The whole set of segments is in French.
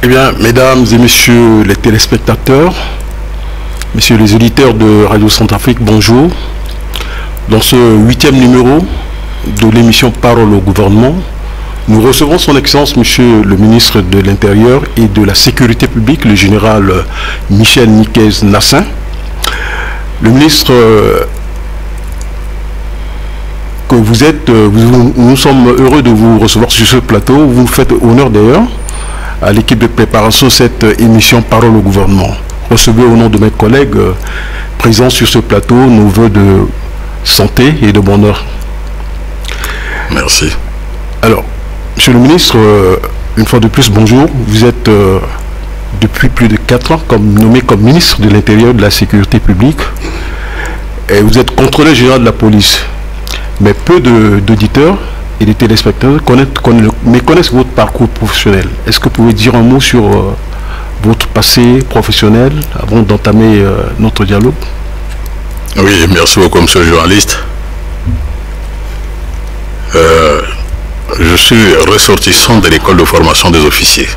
Eh bien, mesdames et messieurs les téléspectateurs, messieurs les auditeurs de Radio Centrafrique, bonjour. Dans ce 8e numéro de l'émission Parole au gouvernement, nous recevons son Excellence, Monsieur le ministre de l'Intérieur et de la Sécurité publique, le général Michel Nicaise-Nassin. Le ministre que vous êtes, nous sommes heureux de vous recevoir sur ce plateau. Vous nous faites honneur d'ailleurs à l'équipe de préparation de cette émission Parole au gouvernement. Recevez au nom de mes collègues présents sur ce plateau nos voeux de santé et de bonheur. Merci. Alors, Monsieur le ministre, une fois de plus, bonjour. Vous êtes depuis plus de 4 ans nommé comme ministre de l'Intérieur et de la Sécurité publique. Et vous êtes contrôleur général de la police. Mais peu d'auditeurs et de téléspectateurs connaissent votre parcours professionnel. Est-ce que vous pouvez dire un mot sur votre passé professionnel avant d'entamer notre dialogue? Oui, merci beaucoup, monsieur le journaliste. Je suis ressortissant de l'école de formation des officiers.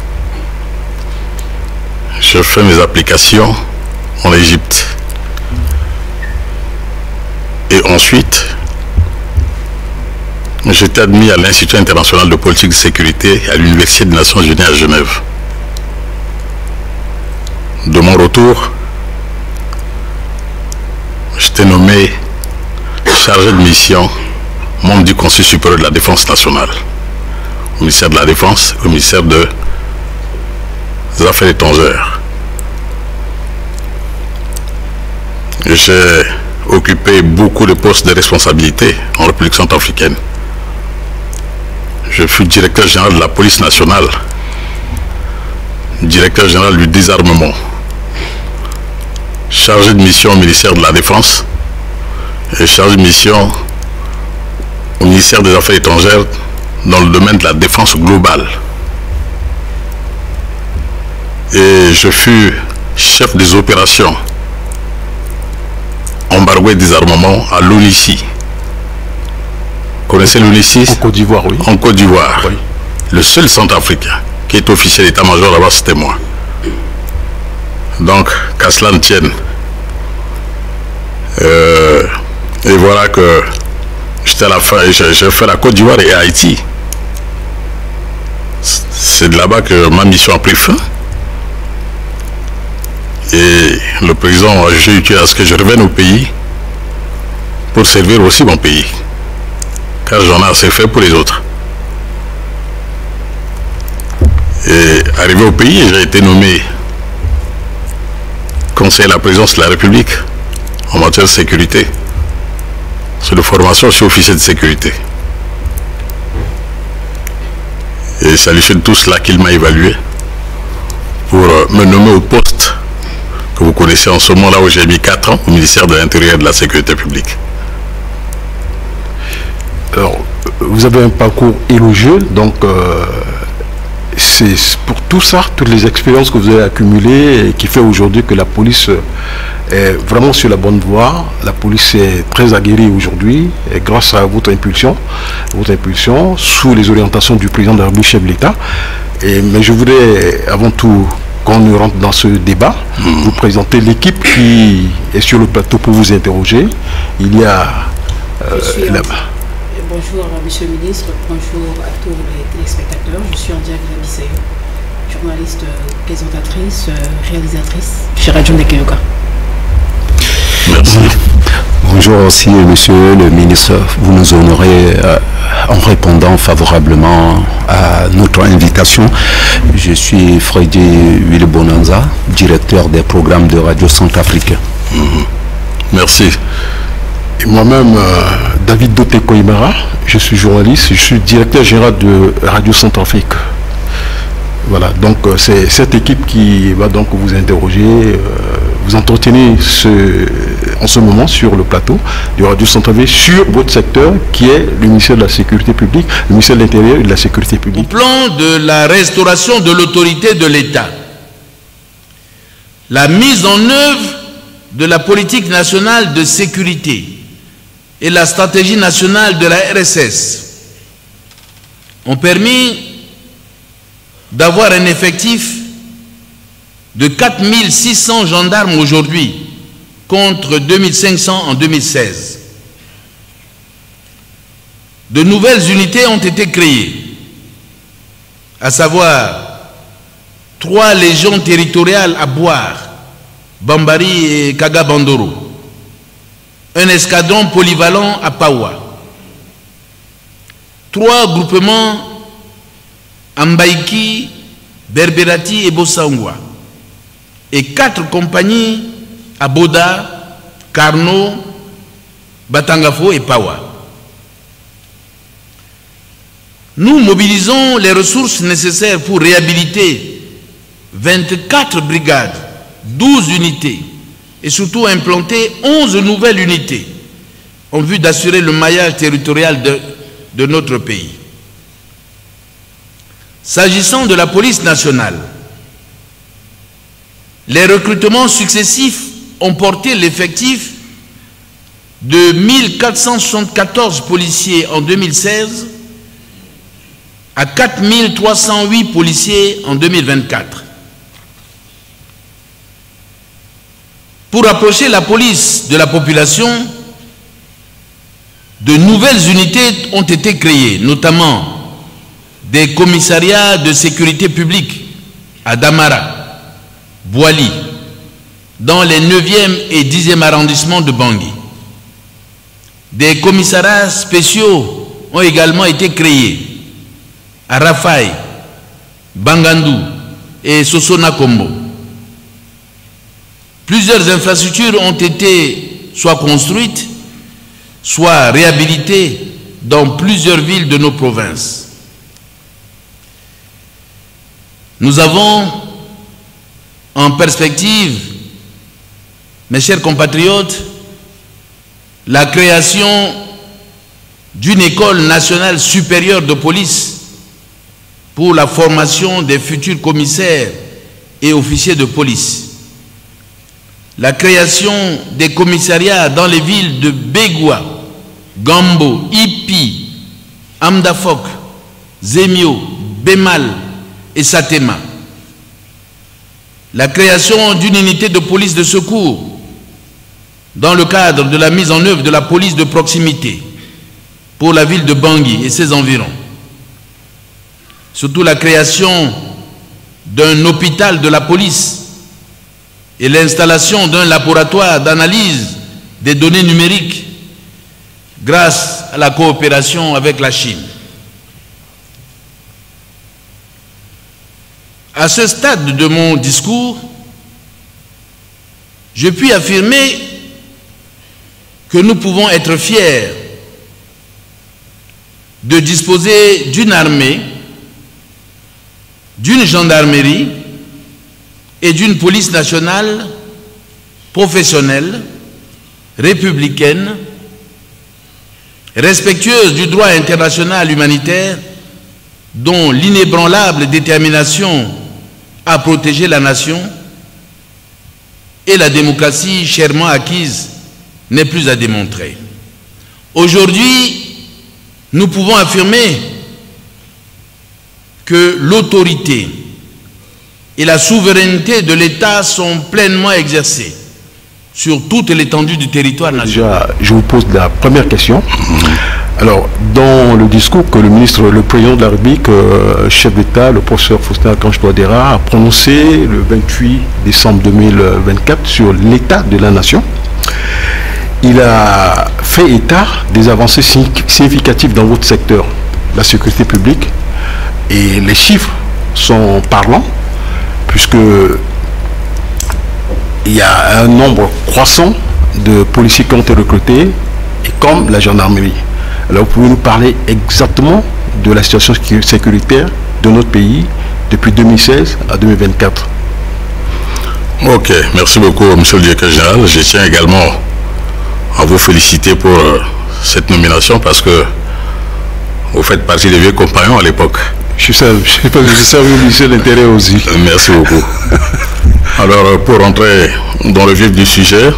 Je fais mes applications en Égypte. Et ensuite, j'étais admis à l'Institut international de politique de sécurité à l'Université des Nations Unies à Genève. De mon retour, j'étais nommé chargé de mission, membre du Conseil supérieur de la Défense nationale, au ministère de la Défense, au ministère des Affaires étrangères. J'ai occupé beaucoup de postes de responsabilité en République centrafricaine. Je fus directeur général de la police nationale, directeur général du désarmement, chargé de mission au ministère de la Défense et chargé de mission au ministère des Affaires étrangères dans le domaine de la défense globale. Et je fus chef des opérations embargo et désarmement à l'ONICI. Vous connaissez l'ONICI? En Côte d'Ivoire, oui. En Côte d'Ivoire. Oui. Le seul centrafricain qui est officier d'état-major là-bas, c'était moi. Donc, qu'à cela ne tienne. Et voilà que j'étais à la fin, j'ai fait la Côte d'Ivoire et Haïti. C'est de là-bas que ma mission a pris fin. Et le président a jugé utile à ce que je revienne au pays pour servir aussi mon pays. Car j'en ai assez fait pour les autres. Et arrivé au pays, j'ai été nommé conseiller à la présidence de la République en matière de sécurité. C'est de formation, je suis officier de sécurité. Et c'est à l'issue de tout cela qu'il m'a évalué pour me nommer au poste que vous connaissez en ce moment là où j'ai mis 4 ans au ministère de l'Intérieur et de la Sécurité publique. Alors, vous avez un parcours élogieux, donc c'est pour tout ça, toutes les expériences que vous avez accumulées et qui fait aujourd'hui que la police est vraiment sur la bonne voie. La police est très aguerrie aujourd'hui et grâce à votre impulsion, sous les orientations du président de la République, chef de l'État. Mais je voudrais avant tout, quand on rentre dans ce débat, vous présenter l'équipe qui est sur le plateau pour vous interroger. Il y a bonjour monsieur le ministre, bonjour à tous les téléspectateurs. Je suis en direct de Bissayo, journaliste, présentatrice, réalisatrice chez Radio Ndekeyoka. Merci. Bonjour aussi monsieur le ministre, vous nous honorez en répondant favorablement à notre invitation. Je suis Freddy Willy-Bonanza, directeur des programmes de Radio Centrafrique. Merci. Et moi-même, David Doté-Koimara, je suis journaliste, je suis directeur général de Radio Centrafrique. Voilà, donc c'est cette équipe qui va donc vous interroger, vous entretenir en ce moment sur le plateau du Radio Centrafrique sur votre secteur qui est le ministère de la Sécurité publique, le ministère de l'Intérieur et de la Sécurité publique. Au plan de la restauration de l'autorité de l'État, la mise en œuvre de la politique nationale de sécurité et la stratégie nationale de la RSS ont permis d'avoir un effectif de 4600 gendarmes aujourd'hui contre 2500 en 2016. De nouvelles unités ont été créées, à savoir 3 légions territoriales à Boire, Bambari et Kagabandoro, un escadron polyvalent à Pawa, 3 groupements à Mbaïki, Berberati et Bossangwa, et 4 compagnies à Boda, Carno, Batangafo et Pawa. Nous mobilisons les ressources nécessaires pour réhabiliter 24 brigades, 12 unités et surtout implanter 11 nouvelles unités en vue d'assurer le maillage territorial de notre pays. S'agissant de la police nationale, les recrutements successifs ont porté l'effectif de 1474 policiers en 2016 à 4308 policiers en 2024. Pour approcher la police de la population, de nouvelles unités ont été créées, notamment des commissariats de sécurité publique à Damara, Boali, dans les 9e et 10e arrondissements de Bangui. Des commissariats spéciaux ont également été créés à Rafai, Bangandu et Sosona Kombo. Plusieurs infrastructures ont été soit construites, soit réhabilitées dans plusieurs villes de nos provinces. Nous avons en perspective, mes chers compatriotes, la création d'une école nationale supérieure de police pour la formation des futurs commissaires et officiers de police. La création des commissariats dans les villes de Begoua, Gambo, Ipi, Amdafok, Zemio, Bemal et Satema. La création d'une unité de police de secours dans le cadre de la mise en œuvre de la police de proximité pour la ville de Bangui et ses environs. Surtout la création d'un hôpital de la police et l'installation d'un laboratoire d'analyse des données numériques grâce à la coopération avec la Chine. À ce stade de mon discours, je puis affirmer que nous pouvons être fiers de disposer d'une armée, d'une gendarmerie et d'une police nationale professionnelle, républicaine, respectueuse du droit international humanitaire, dont l'inébranlable détermination à protéger la nation et la démocratie chèrement acquise n'est plus à démontrer. Aujourd'hui, nous pouvons affirmer que l'autorité et la souveraineté de l'État sont pleinement exercées sur toute l'étendue du territoire national. Déjà, je vous pose la première question. Alors, dans le discours que le président de la République, chef d'État, le professeur Faustin Archange Touadéra, a prononcé le 28 décembre 2024 sur l'état de la nation, il a fait état des avancées significatives dans votre secteur, la sécurité publique, et les chiffres sont parlants, puisque il y a un nombre croissant de policiers qui ont été recrutés, et comme la gendarmerie. Alors, vous pouvez nous parler exactement de la situation sécuritaire de notre pays depuis 2016 à 2024. Ok, merci beaucoup, monsieur le directeur général. Je tiens également à vous féliciter pour cette nomination parce que vous faites partie des vieux compagnons à l'époque. Je sais l'intérêt aussi. Merci beaucoup. Alors, pour rentrer dans le vif du sujet,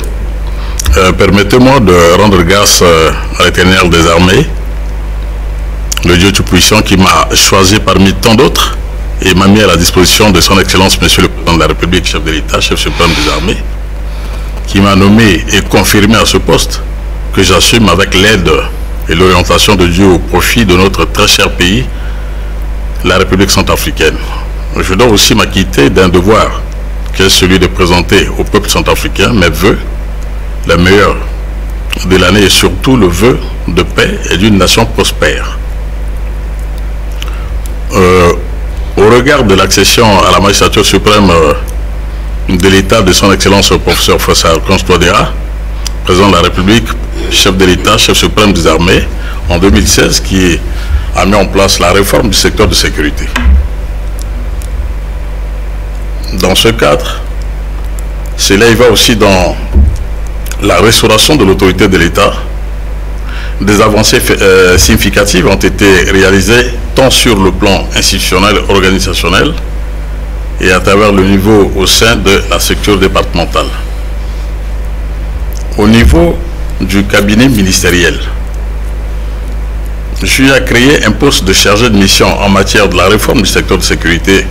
permettez-moi de rendre grâce à l'Éternel des armées, le Dieu Tout-Puissant qui m'a choisi parmi tant d'autres et m'a mis à la disposition de son Excellence Monsieur le Président de la République, chef de l'État, chef suprême des armées, qui m'a nommé et confirmé à ce poste que j'assume avec l'aide et l'orientation de Dieu au profit de notre très cher pays, la République centrafricaine. Je dois aussi m'acquitter d'un devoir qui est celui de présenter au peuple centrafricain mes vœux, les meilleurs de l'année et surtout le vœu de paix et d'une nation prospère. Au regard de l'accession à la magistrature suprême de l'État de son Excellence le professeur Fossa Archange Touadéra, président de la République, chef de l'État, chef suprême des armées, en 2016, qui a mis en place la réforme du secteur de sécurité. Dans ce cadre, cela y va aussi dans la restauration de l'autorité de l'État. Des avancées significatives ont été réalisées tant sur le plan institutionnel et organisationnel et à travers le niveau au sein de la structure départementale. Au niveau du cabinet ministériel, je suis à créer un poste de chargé de mission en matière de la réforme du secteur de sécurité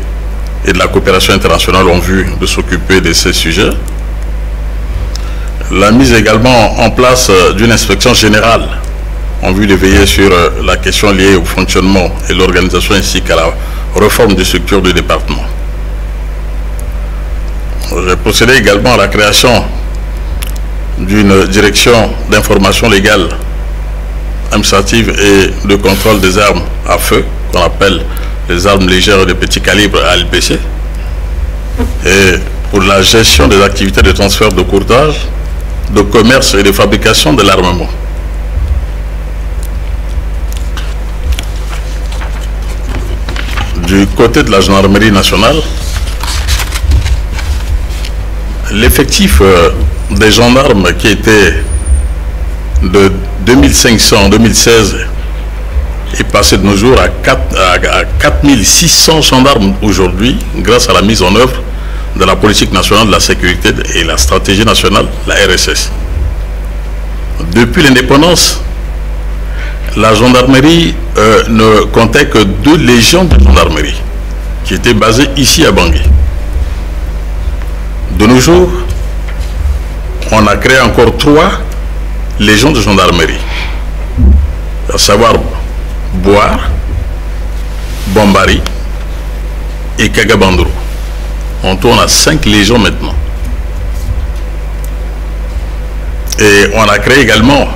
et de la coopération internationale en vue de s'occuper de ces sujets. La mise également en place d'une inspection générale en vue de veiller sur la question liée au fonctionnement et l'organisation ainsi qu'à la réforme des structures du département. J'ai procédé également à la création d'une direction d'information légale, administrative et de contrôle des armes à feu, qu'on appelle les armes légères de petit calibre ALPC, et pour la gestion des activités de transfert de courtage, de commerce et de fabrication de l'armement. Du côté de la gendarmerie nationale, l'effectif des gendarmes qui était de 2500 en 2016 est passé de nos jours à 4600 gendarmes aujourd'hui grâce à la mise en œuvre de la politique nationale de la sécurité et la stratégie nationale, la RSS. Depuis l'indépendance, la gendarmerie ne comptait que 2 légions de gendarmerie qui étaient basées ici à Bangui. De nos jours, on a créé encore 3 légions de gendarmerie, à savoir Boire, Bombari et Kagabandro. On tourne à 5 légions maintenant. Et on a créé également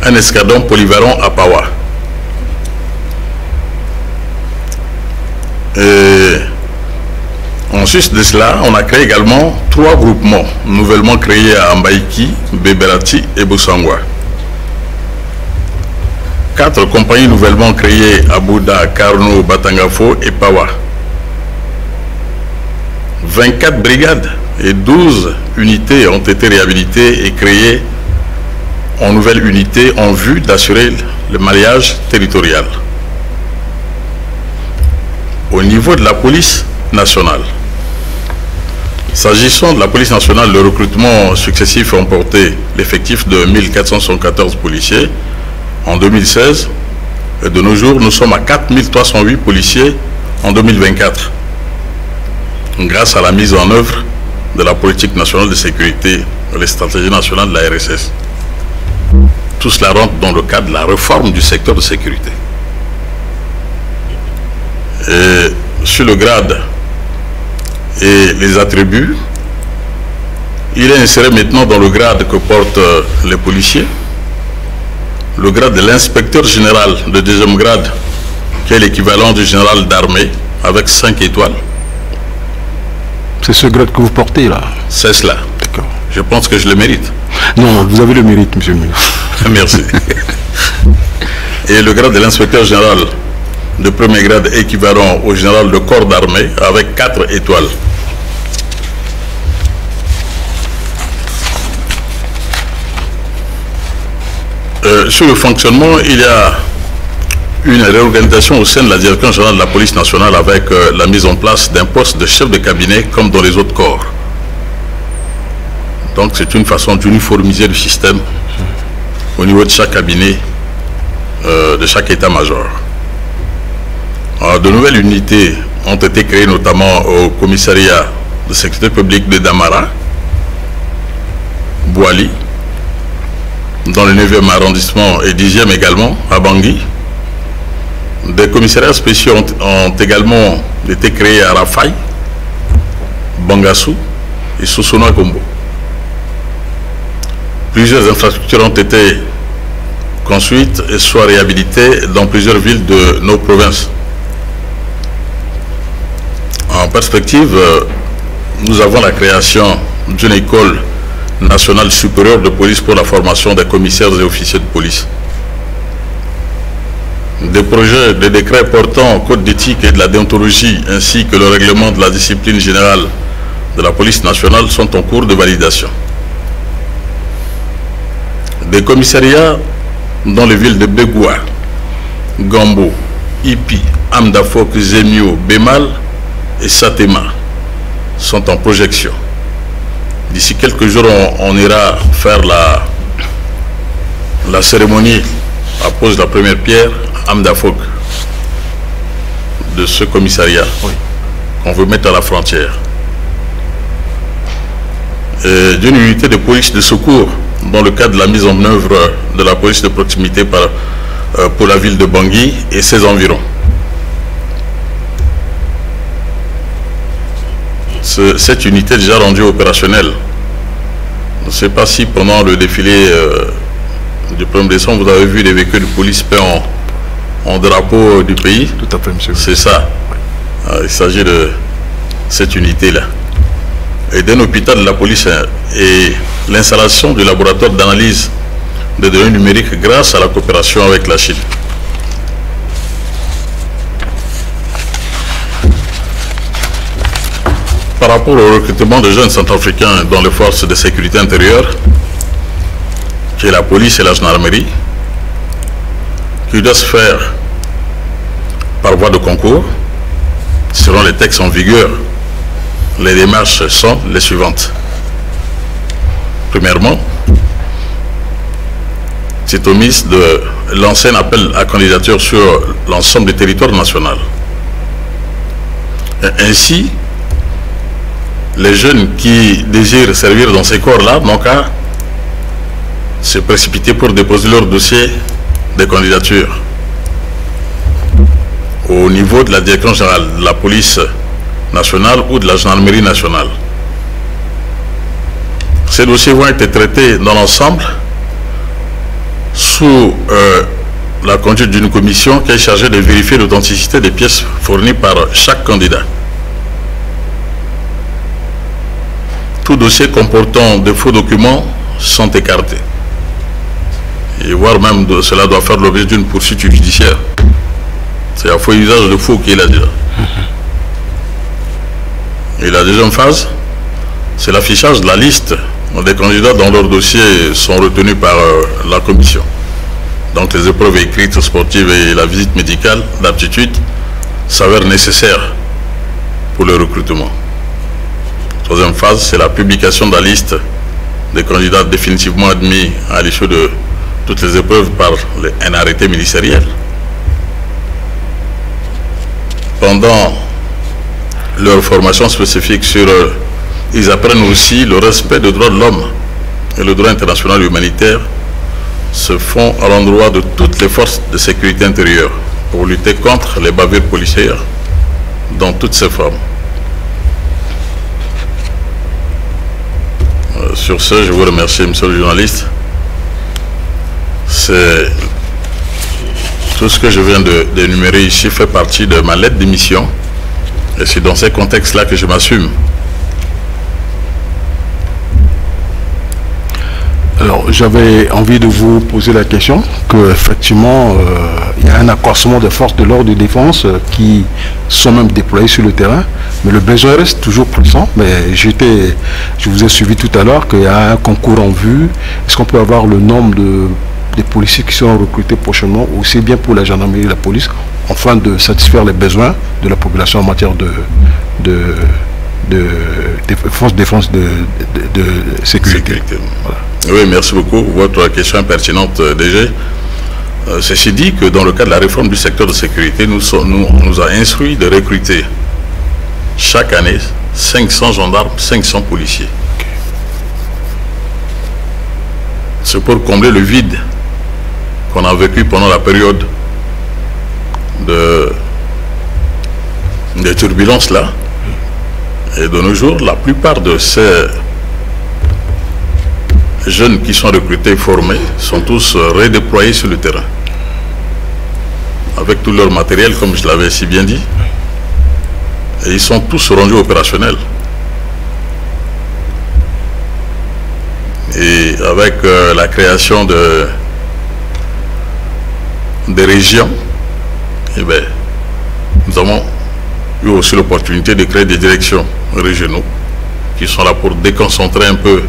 un escadron polyvalent à Pawa. Et ensuite de cela, on a créé également 3 groupements nouvellement créés à Ambaïki, Beberati et Boussangwa. 4 compagnies nouvellement créées à Bouda, Karno, Batangafo et Pawa. 24 brigades et 12 unités ont été réhabilitées et créées en nouvelles unités en vue d'assurer le maillage territorial. Au niveau de la police nationale, s'agissant de la police nationale, le recrutement successif a porté l'effectif de 1414 policiers en 2016 et de nos jours nous sommes à 4308 policiers en 2024 grâce à la mise en œuvre de la politique nationale de sécurité et les stratégies nationales de la RSS. Tout cela rentre dans le cadre de la réforme du secteur de sécurité. Et sur le grade et les attributs, il est inséré maintenant dans le grade que portent les policiers, le grade de l'inspecteur général de 2e grade, qui est l'équivalent du général d'armée, avec 5 étoiles. C'est ce grade que vous portez là? C'est cela. D'accord. Je pense que je le mérite. Non, vous avez le mérite, monsieur le ministre. Merci. Et le grade de l'inspecteur général de 1er grade équivalent au général de corps d'armée avec 4 étoiles. Sur le fonctionnement, il y a une réorganisation au sein de la direction générale de la police nationale avec la mise en place d'un poste de chef de cabinet comme dans les autres corps. Donc c'est une façon d'uniformiser le système au niveau de chaque cabinet, de chaque état-major. De nouvelles unités ont été créées notamment au commissariat de sécurité publique de Damara, Boali, dans le 9e arrondissement et 10e également, à Bangui. Des commissariats spéciaux ont également été créés à Rafai, Bangassou et Sosono Kombo. Plusieurs infrastructures ont été construites et soit réhabilitées dans plusieurs villes de nos provinces. En perspective, nous avons la création d'une école nationale supérieure de police pour la formation des commissaires et officiers de police. Des projets de décrets portant au code d'éthique et de la déontologie ainsi que le règlement de la discipline générale de la police nationale sont en cours de validation. Des commissariats dans les villes de Begoua, Gambo, Ipi, Amdafok, Zemio, Bemal et Satema sont en projection. D'ici quelques jours, on ira faire la cérémonie à pose de la première pierre à Amdafok de ce commissariat qu'on veut mettre à la frontière. D'une unité de police de secours dans le cadre de la mise en œuvre de la police de proximité pour la ville de Bangui et ses environs. Cette unité est déjà rendue opérationnelle. Je ne sais pas si pendant le défilé du 1er décembre, vous avez vu des véhicules de police peints en drapeau du pays. Tout à fait, monsieur. C'est ça. Il s'agit de cette unité-là. Et d'un hôpital de la police et l'installation du laboratoire d'analyse des données numériques grâce à la coopération avec la Chine. Par rapport au recrutement de jeunes centrafricains dans les forces de sécurité intérieure, qui est la police et la gendarmerie, qui doit se faire par voie de concours, selon les textes en vigueur, les démarches sont les suivantes. Premièrement, c'est omis de lancer un appel à candidature sur l'ensemble du territoire national. Et ainsi, les jeunes qui désirent servir dans ces corps-là n'ont qu'à se précipiter pour déposer leur dossier de candidature au niveau de la direction générale de la police nationale ou de la gendarmerie nationale. Ces dossiers vont être traités dans l'ensemble sous la conduite d'une commission qui est chargée de vérifier l'authenticité des pièces fournies par chaque candidat. Tout dossier comportant de faux documents sont écartés. Et voire même cela doit faire l'objet d'une poursuite judiciaire. C'est un faux usage de faux qui est là déjà. Et la deuxième phase, c'est l'affichage de la liste des candidats dont leurs dossiers sont retenus par la commission. Donc les épreuves écrites, sportives et la visite médicale d'aptitude s'avèrent nécessaires pour le recrutement. Troisième phase, c'est la publication de la liste des candidats définitivement admis à l'issue de toutes les épreuves par un arrêté ministériel. Pendant leur formation spécifique ils apprennent aussi le respect des droits de l'homme et le droit international humanitaire se font à l'endroit de toutes les forces de sécurité intérieure pour lutter contre les bavures policières dans toutes ses formes. Sur ce, je vous remercie, monsieur le journaliste. Tout ce que je viens d'énumérer ici fait partie de ma lettre d'émission. Et c'est dans ces contextes-là que je m'assume. Alors, j'avais envie de vous poser la question qu'effectivement, il y a un accroissement des forces de l'ordre de défense qui sont même déployées sur le terrain, mais le besoin reste toujours pressant. Mais je vous ai suivi tout à l'heure qu'il y a un concours en vue. Est-ce qu'on peut avoir le nombre des policiers qui seront recrutés prochainement, aussi bien pour la gendarmerie et la police, afin de satisfaire les besoins de la population en matière de forces de défense de sécurité. Voilà. Oui, merci beaucoup. Votre question est pertinente, DG. Ceci dit que dans le cadre de la réforme du secteur de sécurité, on nous a instruit de recruter chaque année 500 gendarmes, 500 policiers. C'est pour combler le vide qu'on a vécu pendant la période de turbulences là. Et de nos jours, la plupart de ces jeunes qui sont recrutés, formés, sont tous redéployés sur le terrain. Avec tout leur matériel, comme je l'avais si bien dit. Et ils sont tous rendus opérationnels. Et avec la création des régions, eh bien, nous avons eu aussi l'opportunité de créer des directions régionaux qui sont là pour déconcentrer un peu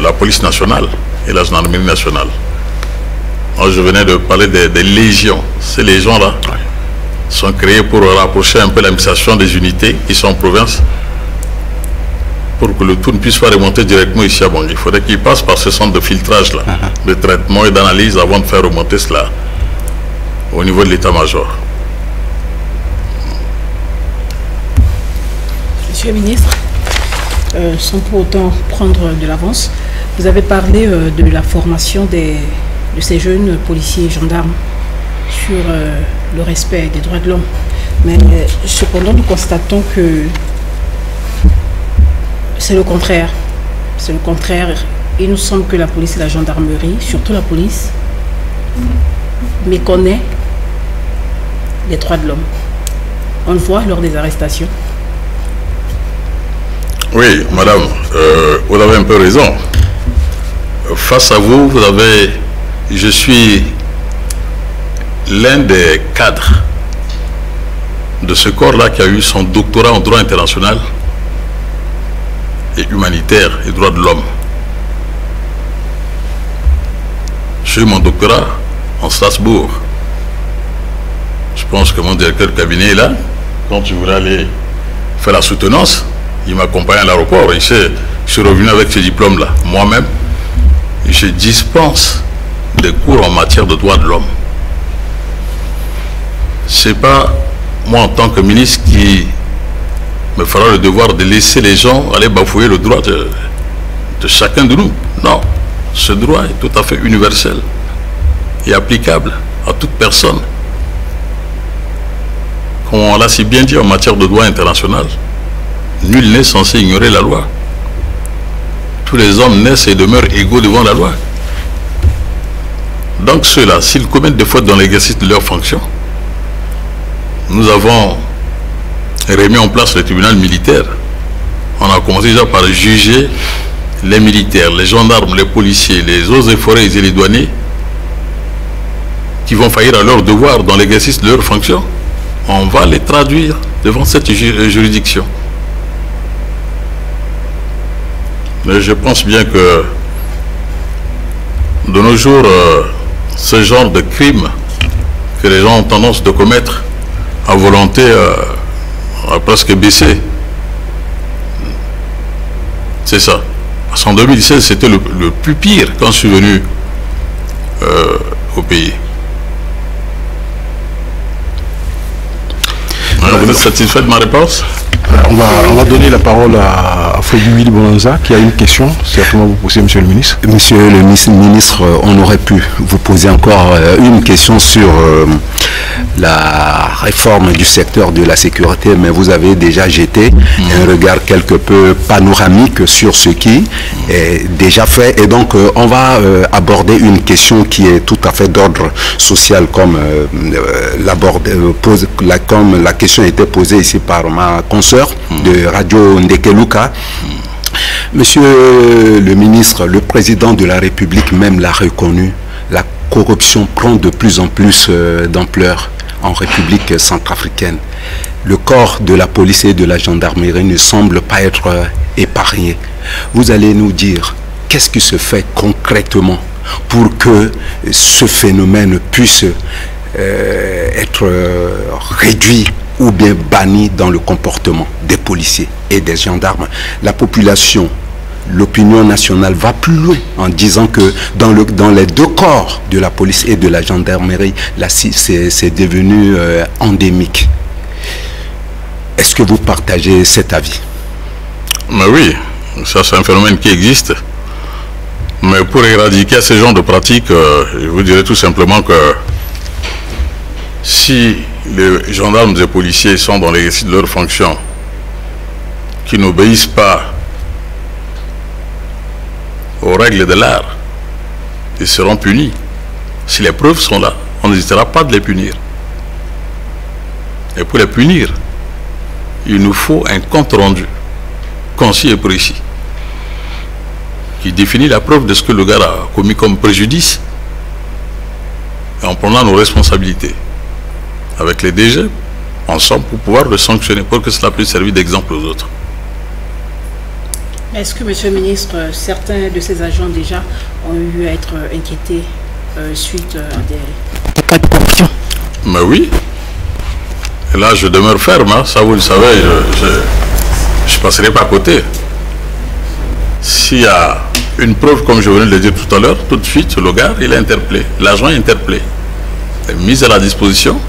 la police nationale et la gendarmerie nationale. Moi, je venais de parler des légions. Ces légions-là sont créées pour rapprocher un peu l'administration des unités qui sont en province pour que le tout ne puisse pas remonter directement ici à Bangui. Il faudrait qu'ils passent par ce centre de filtrage-là, de traitement et d'analyse avant de faire remonter cela au niveau de l'état-major. Monsieur le ministre, sans pour autant prendre de l'avance, vous avez parlé de la formation de ces jeunes policiers et gendarmes sur le respect des droits de l'homme. Mais cependant, nous constatons que c'est le contraire. C'est le contraire. Il nous semble que la police et la gendarmerie, surtout la police, méconnaît les droits de l'homme. On le voit lors des arrestations. Oui, madame, vous avez un peu raison. Face à vous, je suis l'un des cadres de ce corps-là qui a eu son doctorat en droit international et humanitaire et droits de l'homme. J'ai eu mon doctorat en Strasbourg. Je pense que mon directeur de cabinet est là. Quand tu voulais aller faire la soutenance, il m'accompagne à l'aéroport. Je suis revenu avec ce diplôme-là. Moi-même, je dispense des cours en matière de droits de l'homme. C'est pas moi en tant que ministre qui me fera le devoir de laisser les gens aller bafouer le droit de chacun de nous. Non, ce droit est tout à fait universel et applicable à toute personne. Comme on l'a si bien dit en matière de droit international, nul n'est censé ignorer la loi. Tous les hommes naissent et demeurent égaux devant la loi. Donc ceux-là, s'ils commettent des fautes dans l'exercice de leurs fonctions, nous avons remis en place le tribunal militaire. On a commencé déjà par juger les militaires, les gendarmes, les policiers, les eaux et forêts et les douaniers qui vont faillir à leur devoir dans l'exercice de leurs fonctions. On va les traduire devant cette juridiction. Mais je pense bien que de nos jours, ce genre de crime que les gens ont tendance de commettre à volonté a presque baissé. C'est ça. Parce qu'en 2016, c'était le plus pire quand je suis venu au pays. Alors, vous êtes satisfait de ma réponse? On va donner la parole à Freddy Willy Bonanza qui a une question. Certainement vous posez, monsieur le ministre. Monsieur le ministre, on aurait pu vous poser encore une question sur la réforme du secteur de la sécurité, mais vous avez déjà jeté un regard quelque peu panoramique sur ce qui est déjà fait. Et donc, on va aborder une question qui est tout à fait d'ordre social, comme la question a été posée ici par ma consoeur de Radio Ndekeluka. Monsieur le ministre, le président de la République même l'a reconnu. La corruption prend de plus en plus d'ampleur en République centrafricaine. Le corps de la police et de la gendarmerie ne semble pas être épargné. Vous allez nous dire qu'est-ce qui se fait concrètement pour que ce phénomène puisse être réduit ou bien banni dans le comportement des policiers et des gendarmes. La population l'opinion nationale va plus loin en disant que dans les deux corps de la police et de la gendarmerie, c'est devenu endémique. Est-ce que vous partagez cet avis? Mais oui, ça c'est un phénomène qui existe. Mais pour éradiquer ce genre de pratiques, je vous dirais tout simplement que si les gendarmes et les policiers sont dans l'exercice de leurs fonctions, qui n'obéissent pas aux règles de l'art, ils seront punis. Si les preuves sont là, on n'hésitera pas de les punir. Et pour les punir, il nous faut un compte rendu, concis et précis, qui définit la preuve de ce que le gars a commis comme préjudice, et en prenant nos responsabilités avec les DG, ensemble, pour pouvoir le sanctionner, pour que cela puisse servir d'exemple aux autres. Est-ce que, Monsieur le Ministre, certains de ces agents déjà ont eu à être inquiétés suite à des cas de corruption? Mais oui. Et là, je demeure ferme, hein. Ça vous le savez, je ne passerai pas à côté. S'il y a une preuve, comme je venais de le dire tout à l'heure, tout de suite, le gars, il est interpellé. L'agent est interpellé. Il est mis à la disposition.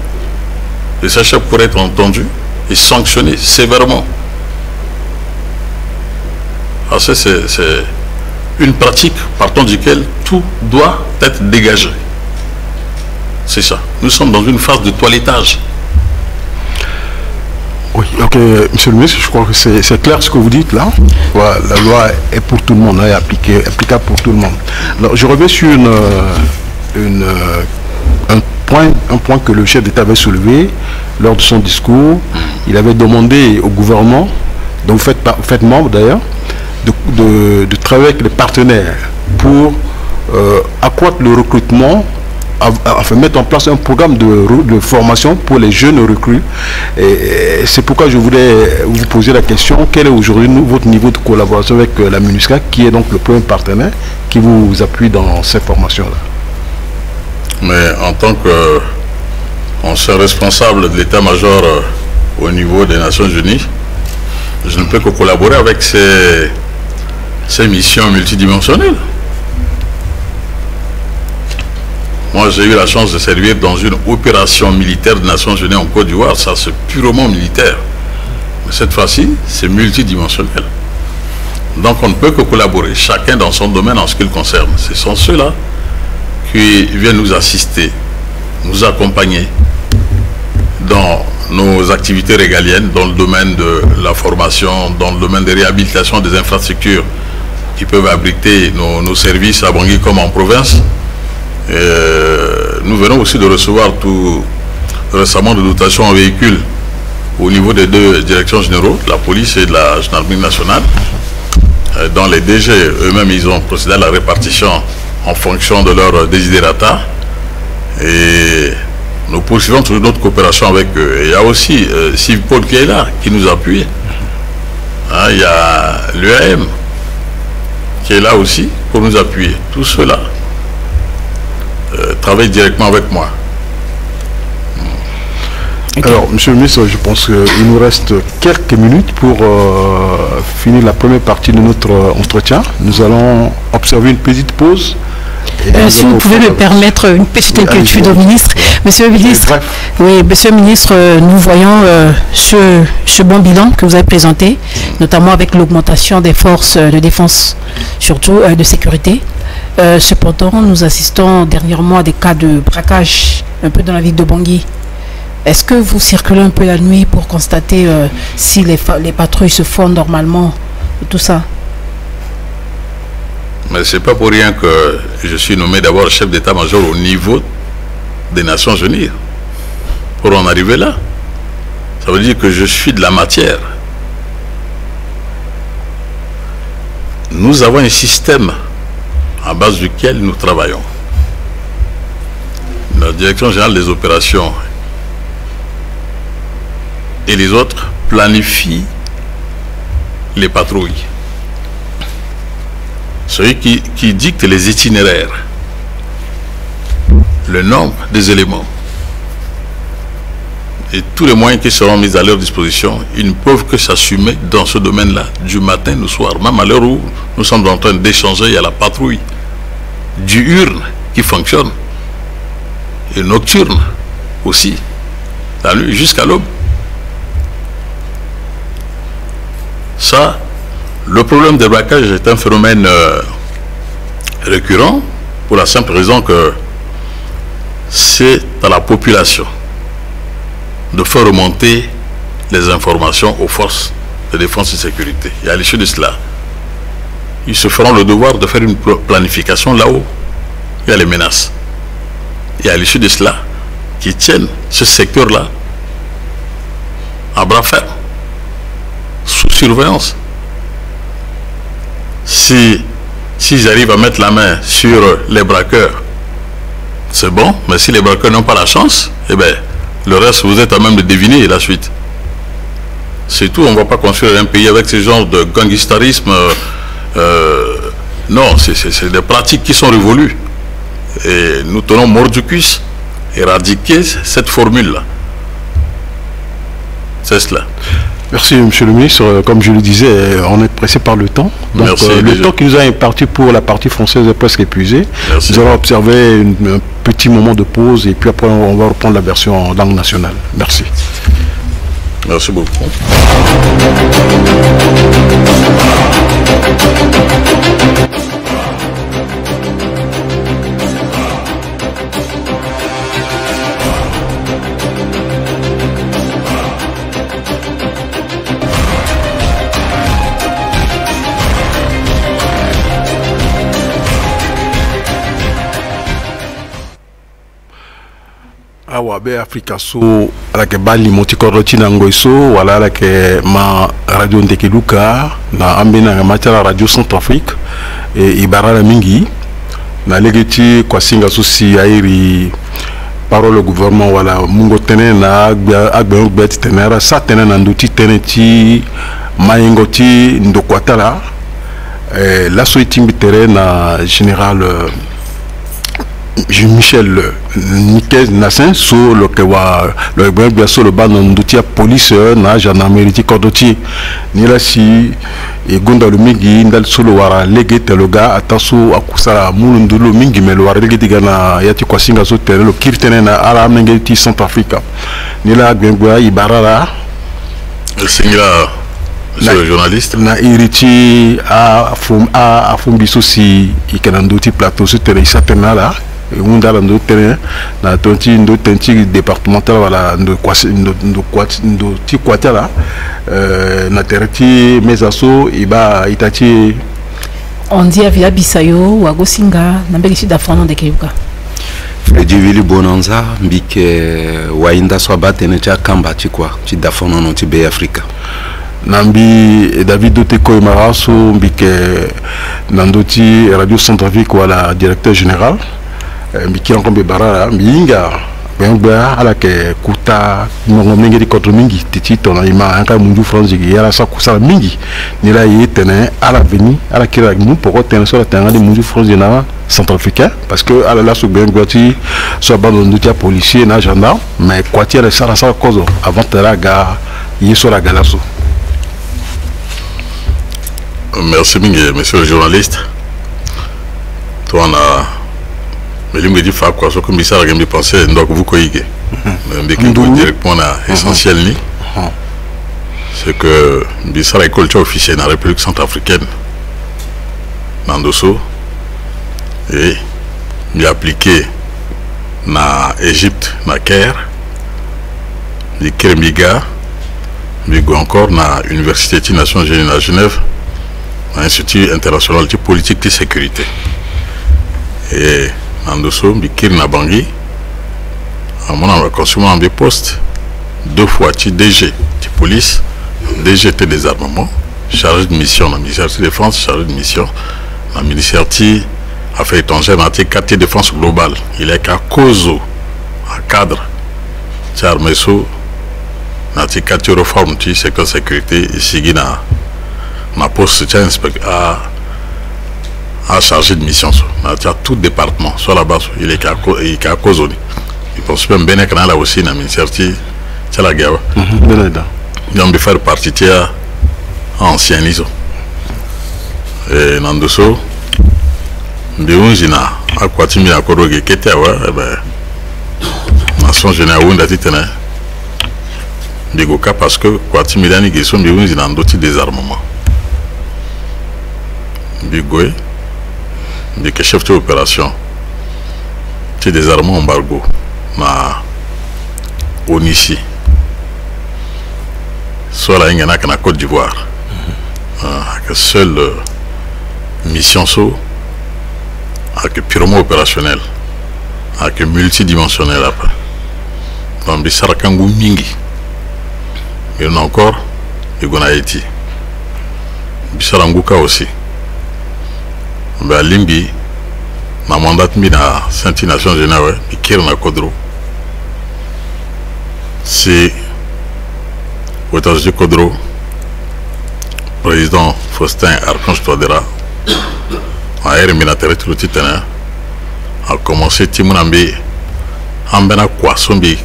Le chef pourrait être entendu et sanctionné sévèrement. Alors ça, c'est une pratique partant duquel tout doit être dégagé. C'est ça. Nous sommes dans une phase de toilettage. Oui, ok, Monsieur le ministre, je crois que c'est clair ce que vous dites là. Voilà, la loi est pour tout le monde, elle est applicable pour tout le monde. Alors, je reviens sur un point que le chef d'État avait soulevé lors de son discours. Il avait demandé au gouvernement, dont vous faites membre d'ailleurs, de travailler avec les partenaires pour accroître le recrutement, enfin mettre en place un programme de formation pour les jeunes recrues. Et c'est pourquoi je voulais vous poser la question, quel est aujourd'hui votre niveau de collaboration avec la MINUSCA, qui est donc le premier partenaire qui vous appuie dans cette formation-là? Mais en tant qu'ancien responsable de l'état-major au niveau des Nations Unies, je ne peux que collaborer avec ces missions multidimensionnelles. Moi, j'ai eu la chance de servir dans une opération militaire des Nations Unies en Côte d'Ivoire. Ça, c'est purement militaire. Mais cette fois-ci, c'est multidimensionnel. Donc, on ne peut que collaborer, chacun dans son domaine en ce qui le concerne. Ce sont ceux-là qui viennent nous assister, nous accompagner dans nos activités régaliennes, dans le domaine de la formation, dans le domaine de réhabilitation des infrastructures qui peuvent abriter nos services à Bangui comme en province. Nous venons aussi de recevoir tout récemment de dotations en véhicules au niveau des deux directions généraux, de la police et de la gendarmerie nationale. Dans les DG, eux-mêmes, ils ont procédé à la répartition en fonction de leur desiderata. Et nous poursuivons toujours notre coopération avec eux. Et il y a aussi Civipol qui est là, qui nous appuie. Hein, il y a l'UAM qui est là aussi pour nous appuyer. Tout cela travaille directement avec moi. Alors, Monsieur le ministre, je pense qu'il nous reste quelques minutes pour finir la première partie de notre entretien. Nous allons observer une petite pause. Si vous pouvez me permettre une petite inquiétude au ministre. Monsieur le ministre, oui, Monsieur le ministre, nous voyons ce bon bilan que vous avez présenté, notamment avec l'augmentation des forces de défense, surtout de sécurité. Cependant, nous assistons dernièrement à des cas de braquage un peu dans la ville de Bangui. Est-ce que vous circulez un peu la nuit pour constater si les patrouilles se font normalement et tout ça? Mais ce n'est pas pour rien que je suis nommé d'abord chef d'état-major au niveau des Nations Unies. Pour en arriver là, ça veut dire que je suis de la matière. Nous avons un système à base duquel nous travaillons. La Direction générale des opérations et les autres planifient les patrouilles. Celui qui dicte les itinéraires, le nombre des éléments, et tous les moyens qui seront mis à leur disposition, ils ne peuvent que s'assumer dans ce domaine-là, du matin au soir. Même à l'heure où nous sommes en train d'échanger, il y a la patrouille diurne qui fonctionne, et nocturne aussi, la nuit jusqu'à l'aube. Ça, le problème des braquages est un phénomène récurrent, pour la simple raison que c'est à la population de faire remonter les informations aux forces de défense et de sécurité. Et à l'issue de cela, ils se feront le devoir de faire une planification là-haut. Il y a les menaces. Et à l'issue de cela, qu'ils tiennent ce secteur-là à bras ferme, sous surveillance. S'ils arrivent à mettre la main sur les braqueurs, c'est bon, mais si les braqueurs n'ont pas la chance, eh bien, le reste, vous êtes à même de deviner la suite. C'est tout, on ne va pas construire un pays avec ce genre de gangsterisme. Non, c'est des pratiques qui sont révolues. Et nous tenons mordicus, éradiquer cette formule-là. C'est cela. Merci, monsieur le ministre. Comme je le disais, on est pressé par le temps. Donc, merci, le temps qui nous a imparti pour la partie française est presque épuisé. Merci. Nous allons observer un petit moment de pause et puis après, on va reprendre la version en langue nationale. Merci. Merci beaucoup. Awa be Africa so ala ke bali moti koroti na ngoiso wala ala ke ma radio ndekeluka na ambina na matala radio Centrafrique e ibarala mingi na legeti kwa singa so si airi parole au gouvernement wala mungo tene na agbe bet tenera sa tene na nduti tene ti mayengoti ndokwatala la so itimbi tere na général Michel Niquez Nassin sur le kewa le bien sur le bas de police na gendarmerie Kodoti ni la si et gonda le mingi ndal solo wara lege teloga atasu akusala mulundulo mingi melo wara lege digana yati kwa singa so tele kirtene na ala mengeti Centrafrique ni la gengwa ibarara singa monsieur le journaliste na iriti a fumbiso si ikenanduti plateau so tele satena la undala ndo terrain na tonti ndo tenti départemental wala ndo ti kwatala na tereti mesaso iba itati on dit via Bisayo ou Agosinga na mbeki da fond de Keuka Fredi Willy Bonanza mbike wainda so batene cha kamba ti kwa ti da fond no ti be Africa nambi David Doteko Maraso mbike nandoti radio Centrafrique wala directeur général mbiki ngombe barara mbinga bengba ala ke kuta ngombe di contre mingi titi tona ima anga mundu France gi yala sa kusala mingi ni la yetene ala veni ala kira mu poko tene so la tanga di mundu France na centrafricain parce que ala la so bengba ti so bando ndutia policier na gendarme mais kwati ala sala sa kozo avant tera ga yeso la galaso. Merci mingi monsieur le journaliste. Toi on a mais lui me dit fa quoi so comme ça que me penser donc vous koyige mais que directement na essentiel ni c'est que Bissau est culture officielle dans la République centrafricaine dans Dosso et il appliqué na Égypte na Caire ni Kermiga mais encore na Université des Nations Unies à Genève Institut international de politique de sécurité et en dessous, Bikir Nabangi, à mon avis, consommé en poste, 2 fois DG de police, DG de désarmement, chargé de mission dans le ministère de défense, chargé de mission dans le ministère de Affaires étrangères, dans le quartier de défense globale. Il est qu'à cause, à cadre, Tcharmeso, dans le quartier de réforme, du secteur de sécurité, ici, dans ma poste, à chargé de mission sur tout département soit là-bas il est qu'à cause il pense même bien que là aussi dans le ministère tu la guerre. Donc de faire partie de ancien iso. Et nandoso biunjina akwati mi akoroge kete wa nation générale wunda titene digoka parce que kwati mi dani geso biunjina ndoti désarmement bigoé de que chef d'opération ti désarmement embargo na Onishi soit la ingana kana Côte d'Ivoire que seule mission so avec purement opérationnel avec multidimensionnel après donc bisara kangu mingi et on a encore et on a été bisara nguka aussi ben limbi ma mandat mi na Sainte Nation Générale bikir na Kodro c'est au étage de Kodro président Faustin Archange Touadéra a terminé tout le titre a commencé Timunambi en bena Kwasombi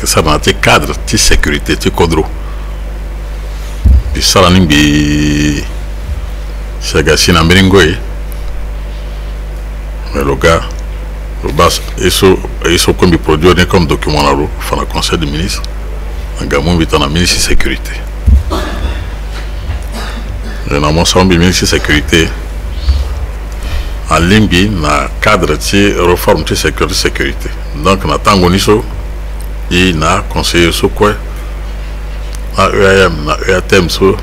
que ça dans tes cadres de sécurité de Kodro puis ça la nimbi c'est gassi na Mbingoy mais le gars le bas et so comme produit comme document là pour le conseil des ministres un gars mon bitan na ministre de sécurité et dans mon sombi ministre de sécurité en limbi na cadre de réforme de sécurité donc na tango niso et na conseiller so quoi na EAM na EATM so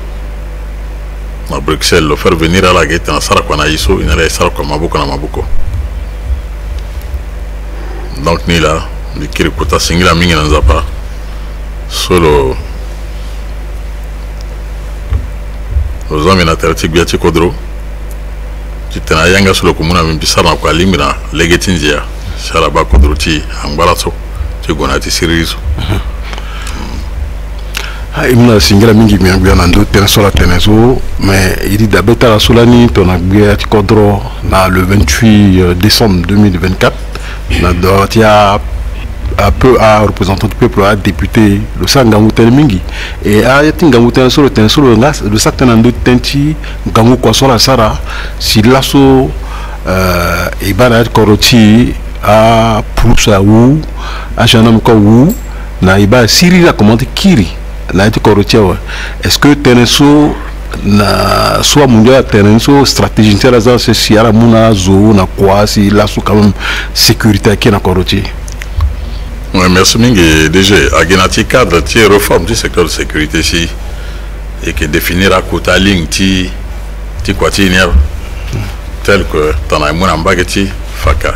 na Bruxelles le faire venir à la guette na sara kwa na iso ina la sara kwa mabuko na mabuko donc ni là ni kirikuta singila mingi na nzapa solo os homens na terra tigua ti Kodro ti tena yanga solo komuna mbi sara kwa limira legetinzia sara ba Kodro ti angbalatso ti gona ti sirizo imna singila mingi miambia na ndo tena sola tenezo mais il dit d'abeta la solani tona gbia ti Kodro na le 28 décembre 2024 na dotia un peu à représentant du peuple, à député, le sang Gangouten Mingi. Et à Tingangouten sur le certain de Tenti, Gangou Kwasora Sara, si l'assaut et Banat Koroti à Prousaou, à Janam Kaou, Naïba Siri la commande Kiri, Naïti Koroti. Est-ce que Teneso na soit mondial Teneso stratégie intéressante, c'est si à la Mouna Zo, na quoi, si l'assaut quand même sécurité qui est na Koroti? Oui, merci Mingi. Déjà, à Genati cadre, tu réforme du secteur de sécurité ici et qui définira à côté ligne ti quotidien tel que t'en as moins en baguette faka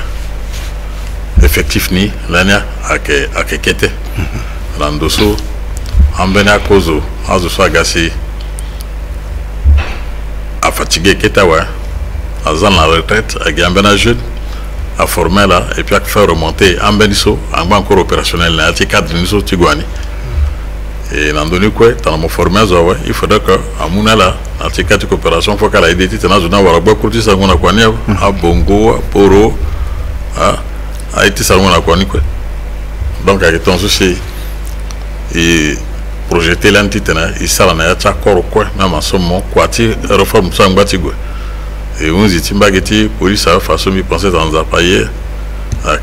effectif ni l'année à que kete landoso en bena kozo azo soit gassi à fatigué ketawa à zan la retraite à gambena jeune à former là et puis à faire remonter en beniso en banque opérationnel là tu cadre niso tiguani et dans donné quoi dans mon formé il faudrait que à mon là dans ces quatre coopérations faut qu'elle ait des titres dans une avoir beaucoup de ça on a quoi à Bongo à Poro a été ça on a quoi donc avec ton souci et projeter l'entité là il ça là il y a encore quoi même en ce moment quoi tu réforme ça en bâtiment et on dit timbageti police a façon de penser dans un paillet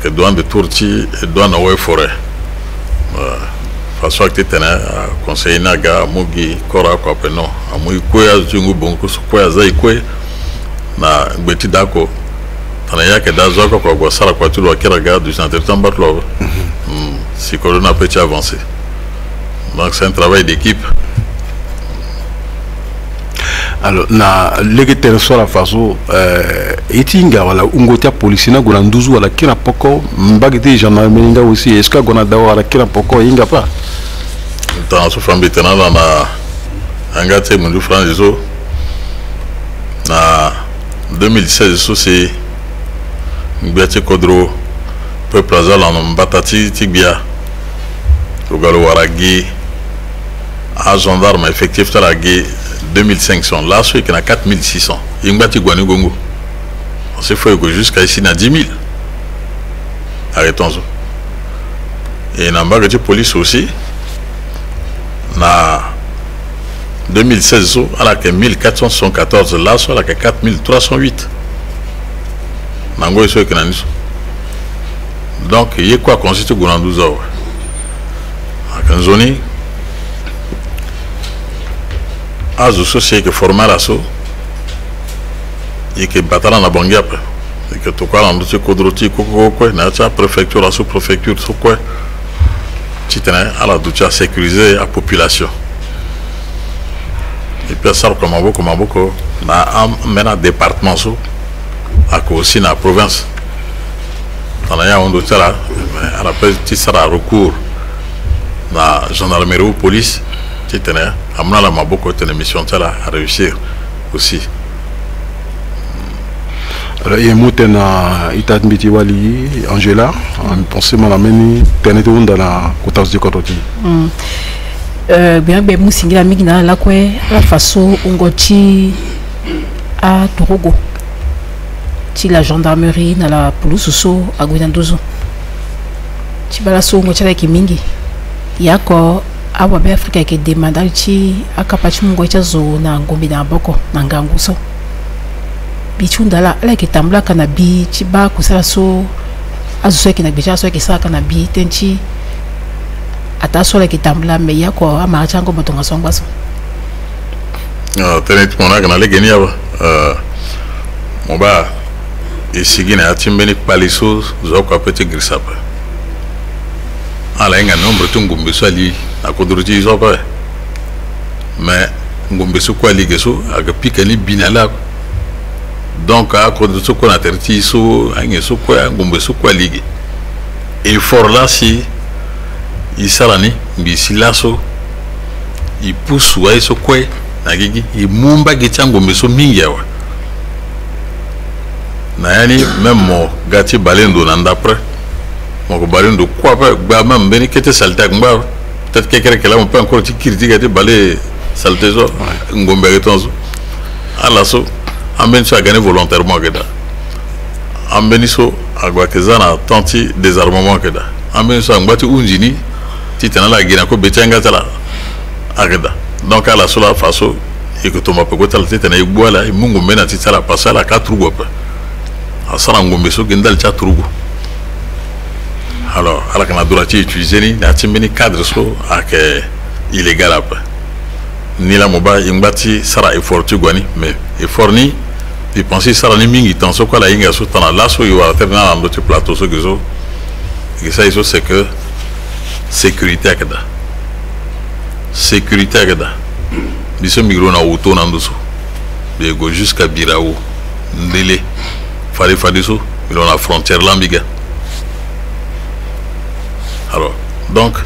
que douane de tourti et douane ouais forêt façon que tu conseiller naga mogi kora quoi non a moi quoi jungu bonko quoi zai quoi na beti dako tanaya que dazo quoi sala quoi tu dois regarder du centre tambatlo si corona peut avancer donc c'est un travail d'équipe. Alors, na légité sur la façon, etinga wala ungotia police na gona nduzu wala kila poko mbagiti gendarmerie aussi. Est-ce que gona dawa wala kila poko inga pas? Dans ce famille tena na angate mundu franzizo na 2016 so c'est ngbiati Kodro peuple azala na mbatati tibia togalo waragi a gendarme effectif talagi 2500 là ceux qui n'a 4600 ingati gwani gongo c'est faut que jusqu'à ici na 10 000 arrêtons et na mbaga de police aussi na 2016 à la 1474 là sur la 4308 nango eso ekenaniso donc il quoi constitue Gounandouzo akanzoni azo socié que former l'asso et que batala na bangiap et que to quoi ando kodroti ko na cha préfecture la sous-préfecture so quoi titana ala ducha sécuriser la population et puis ça comme beaucoup na mena département so ako aussi na province dans la on doit là à la petite sera recours na gendarmerie ou police titana amna la maboko tene mission tala à réussir aussi. Alors il y a Moutena Itatmiti Wali Angela on pensait mon ameni tenete dans la côte de Kototi. Bien ben musingira migina la kwe la façon ungoti à Togo. Ti la gendarmerie na la police so à Gounandouzo. Ti bala so ngoti la kimingi. Yako awa be Afrika ke demanda ti akapachi ngoti zo na ngombi na boko na nganguso. Bichunda la ke tambla kana bi ti ba kusala so azo ke na bija so ke sa kana bi tenchi atasola ke tambla me yako ama chango botonga songwaso. Tenet mona kana le genia ba moba isigina atimbeni paliso zoko apete grisapa ala inga nombre tungumbe so ali akodruti zopa mais ngumbe so kwa ligeso aga pikali binala donc akodruti so na terti so ange so kwa ngumbe so kwa ligue et for là si isalani mbisilaso ipusu wa so kwe na gigi imumba gichango meso mingi yawa na yani même mo gati balendo na ndapre mo ko balendo quoi ba même beni kete salta ngba peut-être que là on peut encore tikiriti gati balé saltezo ngombe retonzo ala so amben so gagner volontairement geda ambeni so agwa kezana tanti désarmement geda amben so ngati unjini titana la gina ko betenga tala ageda donc à la sola façon et que toma pe gotal titana igbola mungu mena titala pasala 4 gopa asala ngombe so gendal cha trugo alors ala kana durati utiliser ni na timbeni cadre so ak illégal apa ni la moba ingati sara effort gwani mais effort ni de penser sara ni mingi tant so ko la inga so tana la so yo alterna dans d'autres plateaux so gezo et ça iso c'est que sécurité akada sécurité akada biso migro na auto na ndoso de go jusqu'à Birao ndele fallait so il on la frontière lambiga alors donc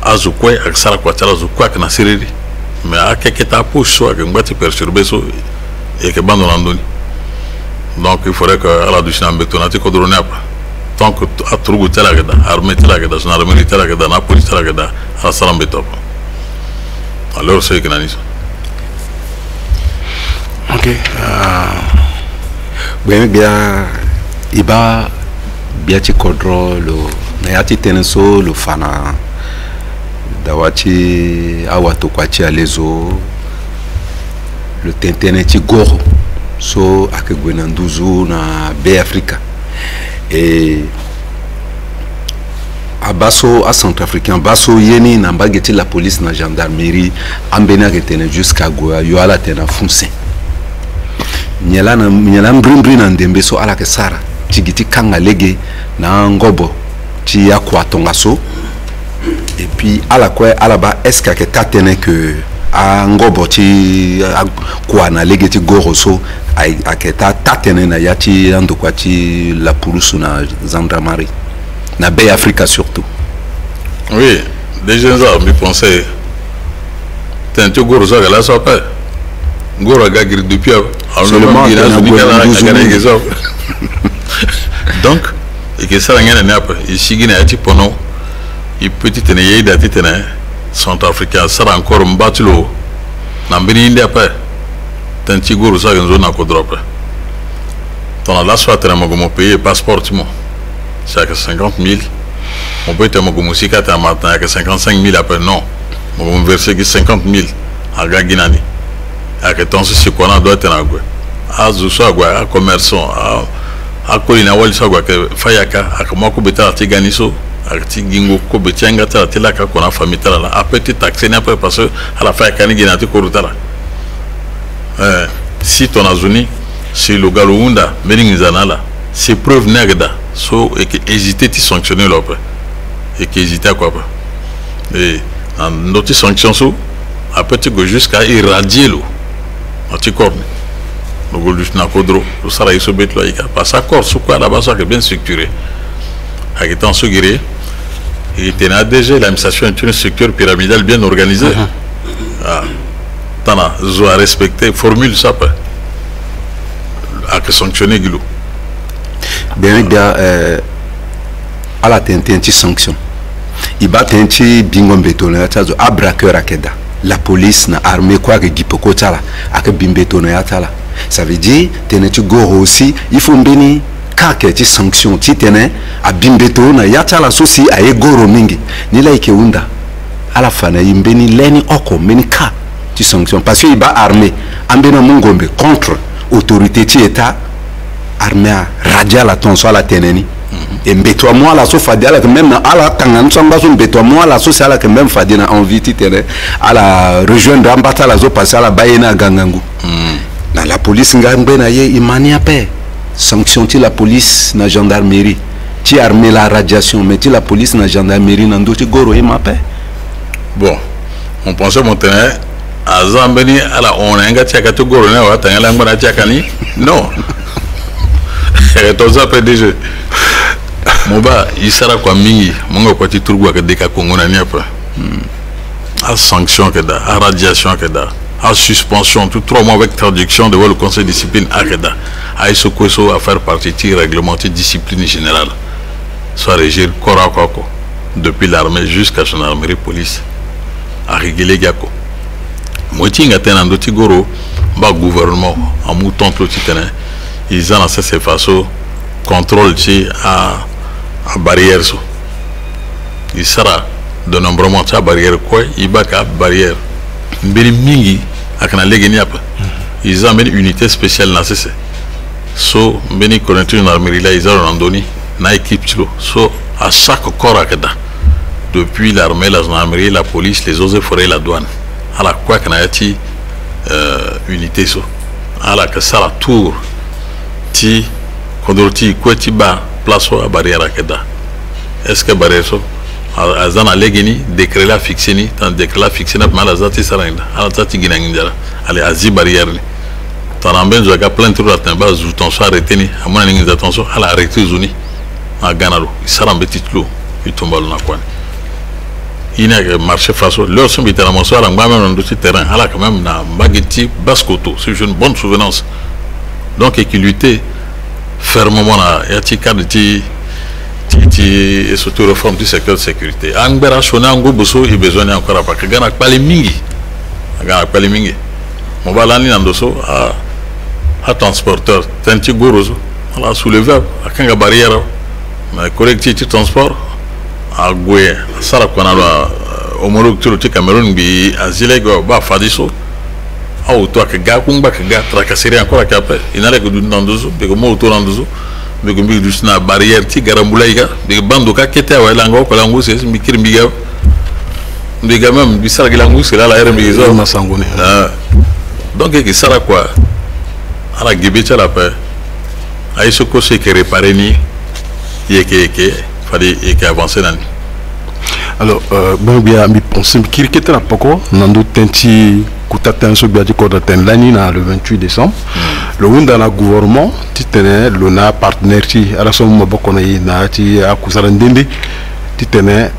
azukwe aksara kwa tala azukwa kana siriri mais akeketa push so ngati perturber so et que bando nandoni donc il faudrait que ala dushina betonati ko drone apa tant que à trouver tela gada armée tela gada gendarmerie tela gada na police tela gada à salam betop alors c'est que nanis ok bien iba biati kodro lo nayati teneso lo fana dawati awatu kwachi alezo le tentene ti goro so ake Gounandouzo na be Africa et à Basso, à Centrafricain, Basso yeni na mbageti la police na gendarmerie ambena retene jusqu'à Goa yo ala tena fonce nyela mbrimbre na ndembe so ala ke sara tigiti kanga lege na ngobo ti yakwa tonga so et puis ala quoi ala ba est-ce que tatene que a ngobo ti kwa na lege ti goro so aketa tatene na yati ando kwa ti la police na gendarmerie na Bay Africa surtout. Oui, des gens me pensaient tantôt goro ça là ça pas goro gagir depuis seulement donc et que ça rien n'a pas ici Guinée a tipo non il petit tenir date tenir Centrafricain ça encore mbatulo na mbini india pas tanti goro ça en zone à kodrop dans la soit na mo payer passeport mo c'est à 50 000 on peut être mo musika ta matin à 55 000 après non on va verser 50 000 à Gaginani. À que tant ce qu'on a doit être en Goué. À Zousagua, à commerçant, à Colina Walsagua, que Fayaka, à Komako Beta, Tiganiso, à Tigingo, Kobetianga, Tilaka, qu'on a famille, à petit taxé, après parce que à la fin, Kaniginati Korutala. Si ton azuni, si le Galounda, Meningizanala, c'est preuve nègre, so et que hésiter à sanctionner l'opé. Et qui hésiter à quoi. Et en notre sanction, après tu go jusqu'à irradier l'eau. Tu cornes. Le goût du Snakodro, le Saraï Sobet Loïka. Parce que ce quoi là-bas, c'est bien structuré. Avec étant suggéré, il tenait déjà l'administration est une structure pyramidale bien organisée. T'en as à respecter, formule ça peut. À que sanctionner Guilou. Bien, à la tente sanction. Il bat un bingo béton, à braqueur à Keda. La police n'a armé quoi que Gipoko Tala, à que Bimbeton et Atala. Ça veut dire, tu goro aussi, il faut bénir, car que tu sanctions, tu tenais, à Bimbeton, à Yatala souci, à Egoro Mingi, ni la Ikeunda. À la fin, il bénit l'ennemi oko, menika, tu sanctions, parce qu'il va armé, Ambena Mungombe, contre autorité, tu état, armé à radial attention à la teneni. Et mbetwa moi la sofa dia que même à la tangan samba son mbetwa moi la sociale que même fadina envie titene à la rejoindre ambata la zo passer à la bayena gangangu na la police ngambe na ye imania paix sanction ti la police na gendarmerie ti armée la radiation mais ti la police na gendarmerie na ndo ti goro e ma paix. Bon on pensait monter à Zambeni à la on nga ti ka to goro na wa tangala ngona ti akani non et tous après déjà Moba, il sera quoi mingi, mon gars, tu trouves que des cas qu'on a pas. À sanction que da, à radiation que da, à suspension, tout 3 mois avec traduction devant le conseil de discipline à Keda, à Isokoso à faire partie du réglementé discipline générale, soit régir corps à corps, depuis l'armée jusqu'à son armée police, à réguler Gako. Moi, je suis un petit goro, le gouvernement, en mouton, ils ont assez façon contrôle à barrière. Il sera de nombreuses barrières quoi, il va à barrière. Mingi à ils ont une unité spéciale dans ce. So, Beni connaît une armerie là, ils ont randonné, na équipe so à chaque corps à Keda. Depuis l'armée, la gendarmerie, la police, les eaux et forêts, la douane. À la quoi qu'on a unité so. À la que ça la tour. Ti Kodorti quoi ti ba place à barrière à Keda. Est-ce que barrière so à zana legeni décret la fixé ni tant décret la fixé na mal azati saranga ala tati ginangindara allez azi barrière ni tant amben zo ga plein tour à base zo ton so arrêté ni amona ningi attention ala arrêté zoni à ganalo sarambe titlo il tombe na quoi il a marché face leur sont bité la monsoir en même dans ce terrain ala quand même na bageti baskoto c'est une bonne souvenance donc et qui luttait fermement là et ti cadre ti et surtout réforme du secteur de sécurité. Angbera chona ngo boso et besoin encore pas que gana pali mingi. Gana pali mingi. Mon balani nandoso à transporteur tenti goroso ala soulever à kanga barrière mais correctif transport à goye sara kona au Maroc tout le Cameroun bi azile go ba fadiso a auto que ga kumba que ga tracasserie encore après il n'a que du nandoso de mo auto nandoso mais comme il y a une barrière qui garambulaïga des bandes qui étaient à l'angle que l'angle c'est mikir miga des gamins du sarg l'angle c'est là la RMISO donc il sera quoi à la Gibétia la paix à ce que c'est que réparer ni et que fallait et qui avancer dans alors bon bien mi pense qu'il était là pourquoi nando tenti kutata so biati ko daten lani na le 28 décembre le wunda na gouvernement titene lona partenaire ti ala so mo bokona yi na ti akusara ndende titene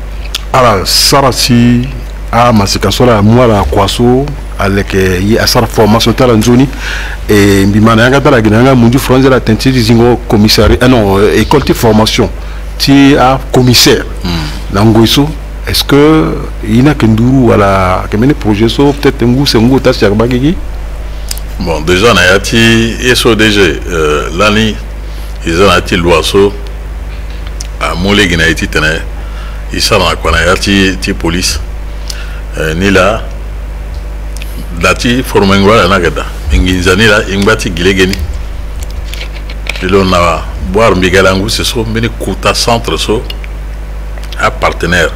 ala sarasi a masika sola mwala kwaso avec yi asara formation tala nzoni et mbimana yanga tala ginanga mundu français la tenti zingo commissariat non école de formation ti a commissaire nangoiso. Est-ce que il n'a qu'un doux voilà que mener projet so peut-être un goût c'est un goût tas bagagi. Bon déjà on a été SODG l'année ils ont été l'oiseau à Molé qui n'a été tenu ils sont dans quoi on a été police ni la dati formengwa na gada nginzani la ingbati gilegeni bilo na boire mbigalangu c'est so mini kuta centre so a partenaire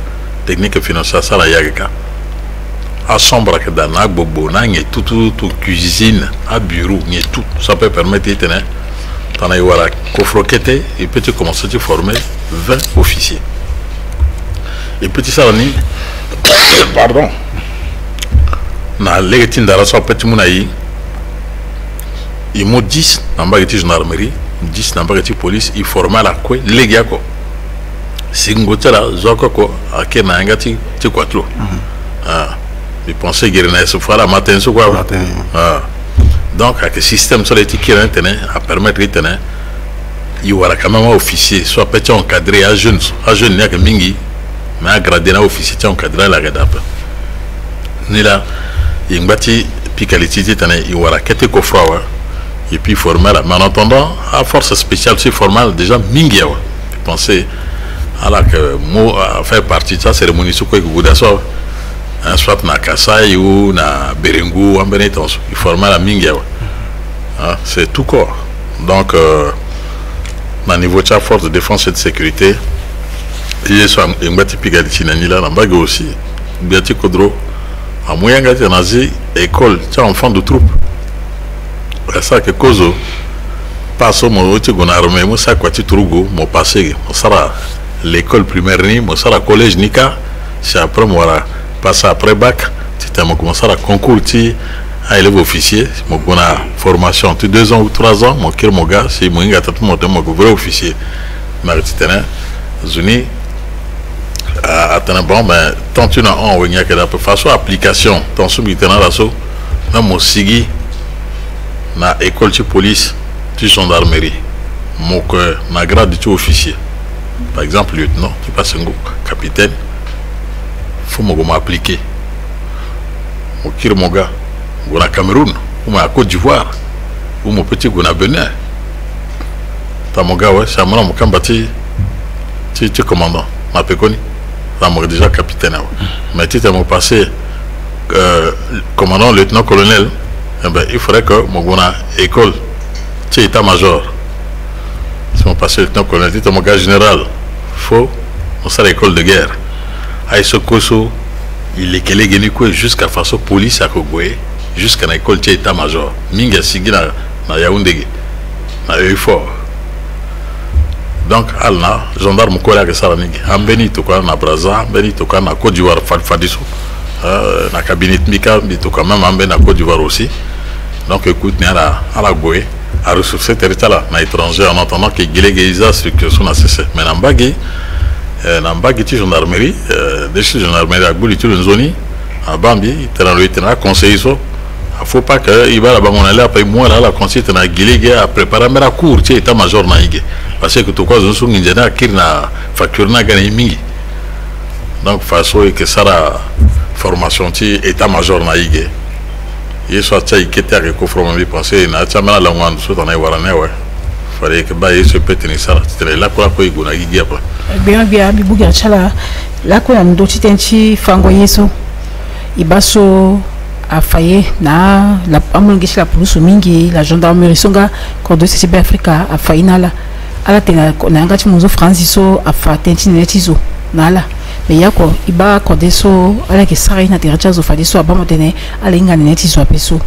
technique financière ça la yagaka à sombre que dans la bobo na ngi tout cuisine à bureau ngi tout ça peut permettre de t'en aller voir cofroquete et puis tu commences à te former 20 officiers et petit ça ni pardon na legetin dara so petit munayi il mo 10 na mbagati gendarmerie 10 na mbagati police il forma la quoi legia ko singotela zoko ko akena ngati ti kwatlo je pensais qu'il y avait ce fois là matin ce quoi donc avec le système sur les tickets à permettre de tenir il y aura quand même un officier soit petit encadré à jeune il n'y a que mingi mais à gradé un officier encadré la gadap ni là il y picalité il y aura quelques coffres et puis formel mais en attendant à force spéciale c'est formel déjà mingi je pensais alors que moi faire partie de ça cérémonie sur quoi que vous d'assaut soit na Kasai ou na Berengu en Benetons il forme la mingi c'est tout corps donc na niveau de force de défense et de sécurité il y a soit un bâti pigalici nanila na bague aussi biati kodro à moyen gati nazi école tu enfant de troupe c'est ça que cause passe mon outil gon armé mo ça quoi tu trugo mo passé mo sera l'école primaire ni mo sera collège nika c'est après moi passe après bac tu as commencé à concours à élève officier mon formation tu 2 ans ou 3 ans mon kir mon gars si mon gars tout mon vrai officier mais tu tenais zuni attends bon ben tant tu n'as en ouïa que la façon application tant sous militaire là so na mon sigi na école de police de gendarmerie mon que na grade de officier par exemple lieutenant tu passes un capitaine faut m'appliquer mon kir mon gars on a Cameroun ou à Côte d'Ivoire ou mon petit on a Benin t'as mon gars ouais c'est moi mon cambati tu commandant ma péconi là moi déjà capitaine mais tu t'es mon passé commandant lieutenant colonel eh ben il faudrait que mon on a école tu état-major c'est mon passé lieutenant colonel tu t'es mon gars général faut on sera école de guerre à ce coso il est qu'elle est gagné quoi jusqu'à façon police à Kogoué jusqu'à l'école de état-major minga sigi na Yaoundé na fort donc alna gendarme ko la que ça ningi ambeni to quoi na Brazza ambeni to quoi na Côte d'Ivoire Fadiso na cabinet mika to quand même ambeni na Côte d'Ivoire aussi donc écoute ni à la Goué à ressourcer territoire na étranger en attendant que Gilegeiza structure na cessé mais na mbagi Nambagi gendarmerie, des gendarmerie à Boulitu Zoni, à Bambi, il dans le lieutenant conseiller ça. Il ne faut pas qu'il va là-bas, on allait après moi là, la conseiller à Guilégué à préparer la cour, tu es état-major naïgue. Parce que tout quoi, je suis ingénieur qui n'a facture n'a gagné mingi. Donc, façon que ça la formation, tu es état-major naïgue. Il soit tu as été à confronter, mais penser, n'a pas mal la langue, soit en Ivoirien, ouais. Fallait que bah il se pète ni ça c'était là quoi il gona gigi apa bien bibuga chala la ko am do titenchi fango yeso ibaso afaye na la amulgisha police mingi la gendarmerie songa ko do CCB Africa afaye nala ala tena na ngati muzo Franciso afa tenchi netizo nala mais yako iba ko deso ala ke sara na teracha zo fadiso abamo tene ala inga netizo apeso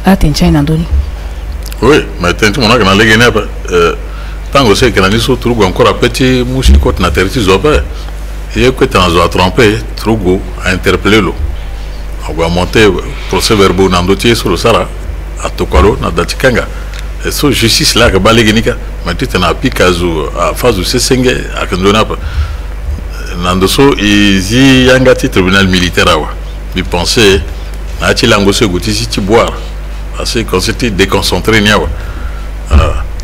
ala tencha na ndoni. Oui, mais tant mon agna les gagner tant que c'est que l'année sur trouve encore un petit mouchi côte na territoire zopé et que tu en as trompé trouve à interpeller l'eau on va monter procès verbal dans dossier sur le Sara à Tokalo na datikanga et so justice là que balé genika mais tu t'en as picazu à phase de sesenge à Kandona nandoso izi yangati tribunal militaire awa il pensait na ti langose gouti ti boire parce que quand c'était déconcentré niawa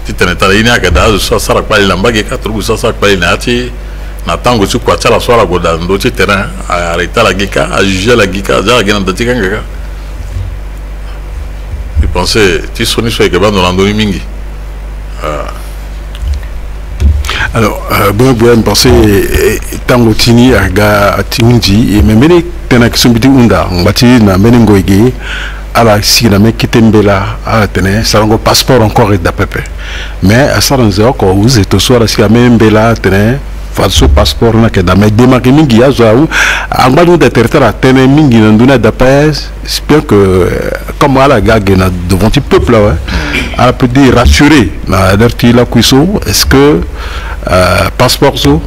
tu t'en es allé à Gada ça ça la pas l'ambage quatre ou ça pas l'inati na tango tu quoi ça la soirée goda ndo tu terrain à arrêter la gika à juger la gika za gena datikanga je pensais tu soni so que bando landoni mingi alors bon pensez tango tini aga tiundi et même tena kisumbiti unda ngati na menengo igi ala sigina me kitembela ala tene sarango passeport encore d'APP mais à saranzo ko vous êtes soit la sigina membela tene falso passeport na ke da me demarque mingi ya zo angbalu de territoire tene mingi na nduna d'APS j'espère que comme ala gage na devant le peuple ouais ala peut dire rassurer na alerti la kuiso est-ce que passeport zo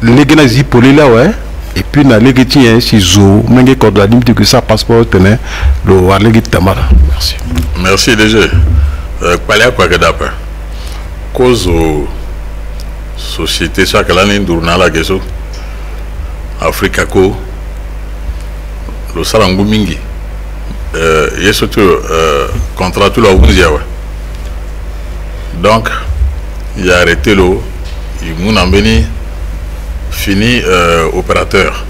l'église pour là ouais et puis na l'église si zo menge code la limite que ça passeport tenait le warlegi tamara merci DG pale quoi que d'après cause société ça que l'année durna la gesso Africa ko le salangu mingi yeso tu contrat tout la ouzia ouais donc il a arrêté l'eau il moun ambeni fini opérateur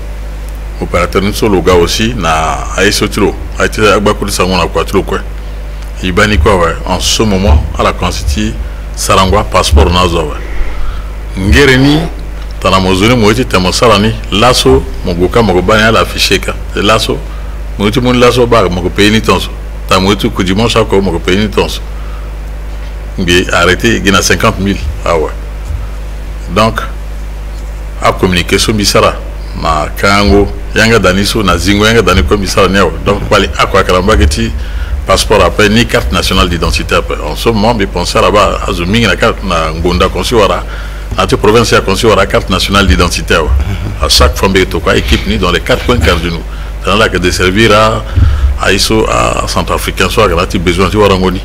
nous sommes le gars aussi na aïsotro a été agbakouli sangona quoi trop quoi il bani quoi ouais en ce moment à la constitue sarangwa passeport nazo ouais ngereni tana mozone moiti temo sarani lasso mogoka mogobani ala ficheka lasso moiti mon lasso ba mogo payni tonso ta moiti ku dimanche ko mogo payni tonso bi arrêté gina 50 000 ah ouais donc a communiqué sur Bissara ma kango yanga daniso na zingo yanga dani ko Bissara neo donc wali akwa kalamba geti passeport après ni carte nationale d'identité après en ce moment mais penser là-bas à zooming la carte na ngonda consiwara à toute province à consiwara carte nationale d'identité à chaque fois to quoi équipe ni dans les 4 coins cardinaux dans là que de servir à ISO à centrafricain soit gratuit besoin de warangoni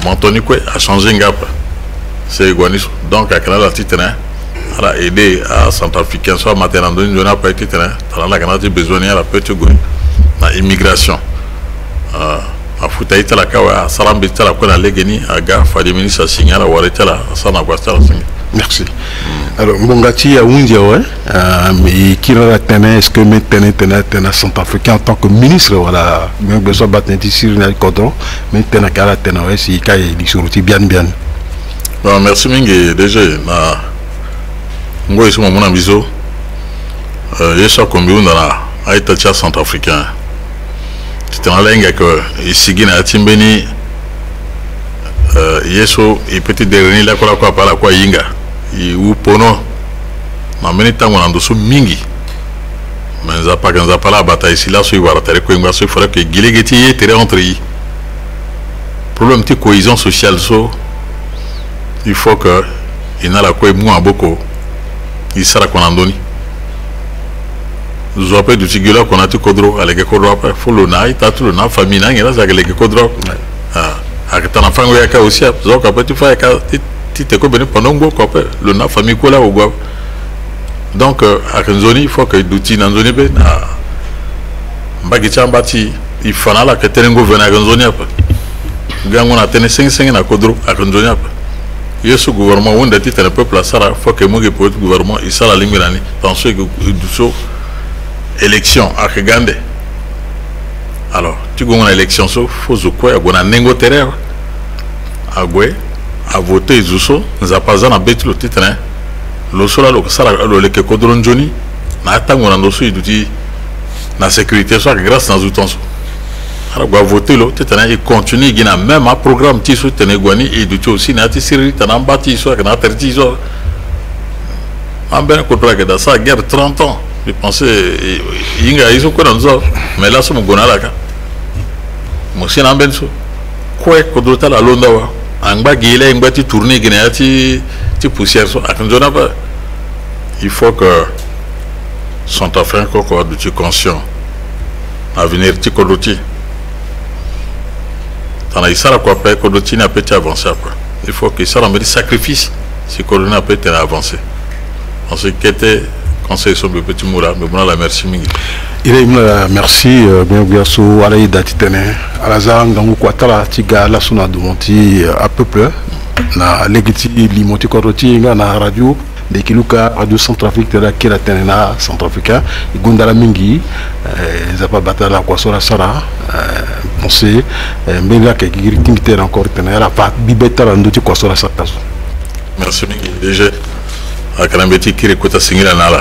Montoni quoi a changé ngap c'est Guaniso donc à Canada titre a aidé à centrafricain soit maternandoni on n'a pas été terrain dans la Canada besoin à la petite goût na immigration a futaita la kawa salambi tala ko na legeni aga fa de ministre signala waretala sana kwastala singa merci alors Mbongati a undia ouais mais qui va tenir est-ce que maintenant tenir centrafricain en tant que ministre voilà même besoin battre ici na cordon maintenant kala tenir ouais si kay di suruti bien bon merci mingi déjà na ngoy suma mona biso yeso kombi undana aita cha centrafricain c'est un langue que ici na timbeni yeso et petit dernier la quoi par la quoi yinga i upono na meni tango na ndoso mingi mais za pas quand za pas la bataille ici là so iwara tare ko ngwa so fera que gilegeti ye tere entre yi problème de cohésion sociale so il faut que il a la quoi moi beaucoup il sera qu'on andoni nous appelle du tigula qu'on a tout kodro avec le kodro après faut le naï t'as tout le na famille na ngela za le kodro ah que t'en enfant ya ka aussi zo ka petit fa ka ti te ko bene pendant go ko le na famille ko la au go donc à zone il faut que douti na zone be na mbagi chambati il faut la que tengo venir à zone après gango na tene 5 na kodro à zone après yesu gouvernement on dati tene peuple à sara faut que mo ge pour gouvernement il sala lingirani penser que du so élection à Kagande alors tu gagnes l'élection so faut quoi à gona nengo terre à gwe à voter zuso nous a pas en bête le titre hein le sola le sala le que kodron joni na tango na ndoso iduti na sécurité soit grâce dans outon so alors gwa voter le titre hein il continue gina même un programme ti so tene gwani iduti aussi na ti siri tanamba ti so na terti so amben ko traque da ça guerre 30 ans je pensais yinga iso ko dans ça mais là so mo gonala ka mo sina benso quoi kodota la londa wa angba gile ngba ti tourner gina ti poussière so akanjona ba il faut que sont enfin ko du conscient avenir ti kodoti tana isara ko pe kodoti na peut avancer quoi il faut que ça me sacrifice si corona peut avancer on se qu'était conseil sur le petit moura mais bon la merci mingi il est merci bien bien so ala idati tene ala za ngangu kwa tala tiga la suna dumonti à peuple na legiti limoti koroti na radio de kiluka radio centrafrique de la kila tene na centrafricain gundala mingi zapa batala kwa sora sara pensez mbega ke giri tingiter encore tene la pa bibeta la ndoti kwa sora sakazo merci mingi déjà à Kalambeti qui récolte à Singila Nala.